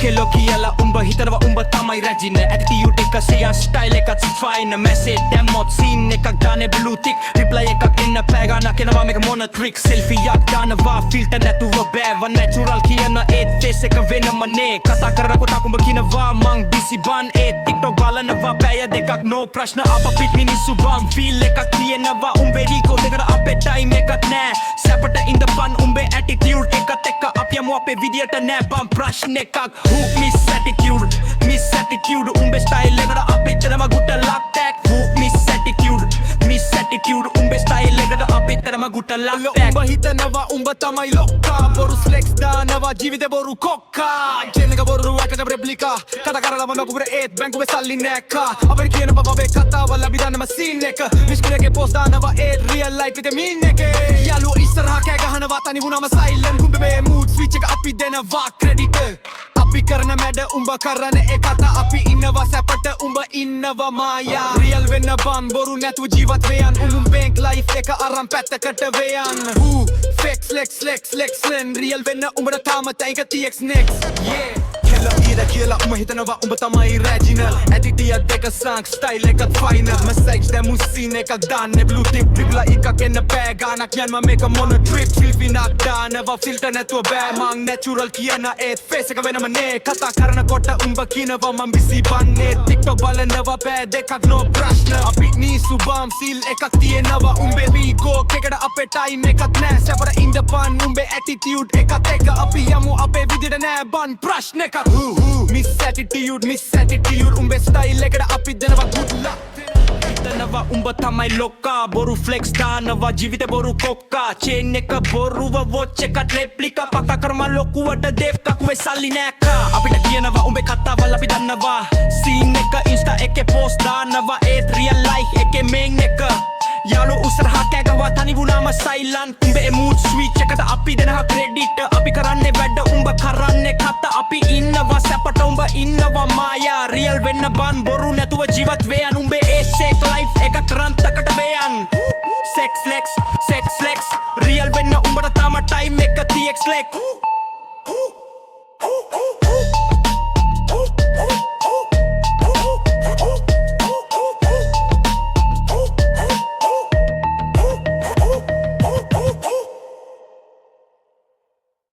කෙලෝ කියලා උඹ හිතනවා උඹ තමයි රැජින ඇටිටියුඩ් එක සියන් ස්ටයිල් එකත් ෆයින් මැසේජ් දැම්මොත් සීන් එකක් දාන්නේ බ්ලූ ටික් රිප්ලයි එකක් එන්න පැය ගන්නක් එනවා මේක මොන ට්‍රික් සෙල්ෆි එකක් දානවා ෆිල්ටර් නැතුව බෑව නැචරල් කියන ඒත් ෆේස් එක වෙනම නේ කතා කරනකොට උඹ කියනවා මං බිසි බන් ඒත් ටික්ටොක් බලනවා පැය දෙකක් නෝ ප්‍රශ්න අප පිට මිනිස්සු බම් ෆීල් එකක් තියෙනවා උඹේ රීකෝ දෙකට අපේ ටයිම් එකක් නෑ සැපට ඉඳපන් උඹේ ඇටිටියුඩ් එකත් එක්ක අපි යමු අපේ විදියට නෑ බම් ප්‍රශ්න එකක් who miss attitude උඹේ ස්ටයිල් එකට අපිට නම ගුට ලක් ටැක් who miss attitude උඹේ ස්ටයිල් එකට අපිට නම ගුට ලක් ටැක් උඹ හිතනවා උඹ තමයි ලොක්කා බොරු ස්ලෙක්ස් දානවා ජීවිතේ බොරු කොක්කා ජෙනක බොරු වකට රෙප්ලිකා කතා කරලා මම කුබර ඒත් බැංකුවේ සල්ලි නැක්කා අපේ කියන බබේ කතාවල් අපි දන්නම සීන් එක මිස්කිලගේ පෝස්ට් දානවා ඒත් රියල් ලයිෆ් එකේ මීන් එකේ යාළුවෝ ඉස්සරහා කෑ ගහනවා තනි වුණාම සයිලන්ට් උඹේ මූඩ් ස්විච් එක අපි දෙනවා ක්‍රෙඩිට් අපි කරන මැඩ උඹ කරන එකත අපි ඉන්නවා සැපට උඹ ඉන්නවා මායා රියල් වෙන්න බන් බොරු නැතුව ජීවත් වෙයන් උඹ බැංක් ලයිෆ් එක අරන් පැත්තකට වෙයන් who flex len රියල් වෙන්න උඹට තාම තයික TX next yeah කියලා උඹ හිතනවා උඹ තමයි රැජිනල් ඇටිටියුඩ් එක සංක් ස්ටයිල් එකත් ෆයිනල් මැසේජ් දැමු සීන් එකක් දාන්නේ බ්ලූ ටික් රිප්ලයි එකක් එන්න බෑ ගානක් යන්න මේක මොන ට්‍රිප් සෙල්ෆි නක් දානවා ෆිල්ටර් නැතුව බෑ මං නැචරල් කියන ඒත් ෆේස් එක වෙනම නේ කතා කරනකොට උඹ කියනවා මං බිසි බන්නේ ටික්ටොක් බලනවා බෑ දෙකක් නෝ ප්‍රශ්න අපි නිසු බම් සීල් එකක් තියෙනවා උඹේ වීගෝ කෙකට අපේ ටයිම් එකක් නෑ සැපට ඉඳපන් උඹේ ඇටිටියුඩ් එකත් එක්ක අපි යමු අපේ විදියට නෑ බන් ප්‍රශ්න එකක් miss attitude උඹේ ස්ටයිල් එකට අපි දෙනවා good luck හිතනවා උඹ තමයි ලොක්කා බොරු ෆ්ලෙක්ස් දානවා ජීවිතේ බොරු කොක්කා චේන් එක බොරුව වොච් එකත් රෙප්ලිකා පතා කරම ලොකුවට දෙප්කකුවේ සල්ලි නැක්කා අපිට කියනවා උඹේ කතාවල් අපි දන්නවා සීන් එක ඉන්ස්ටා එකේ පෝස්ට් දානවා ඒත් රියල් ලයිෆ් එකේ මේන් එක යාළුවෝ උස්සරහා කෑ ගහුවා තනි වුණාම සයිලන්ට් උඹේ මූඩ් ස්විච් එකට අපි දෙනවා ක්‍රෙඩිට් අපි කරන්නේ වැඩ උඹ කරන්නේ කතා අපි ඉන්නවා සැපට උඹ ඉන්නවා මායා රියල් වෙන්න බන් බොරු නැතුව ජීවත් වෙයන් උඹේ ඒසෙක් ලයිෆ් එක කරන්තකට වෙයන් sex flex රියල් වෙන්න උඹට තාම ටයිම් එක TX lex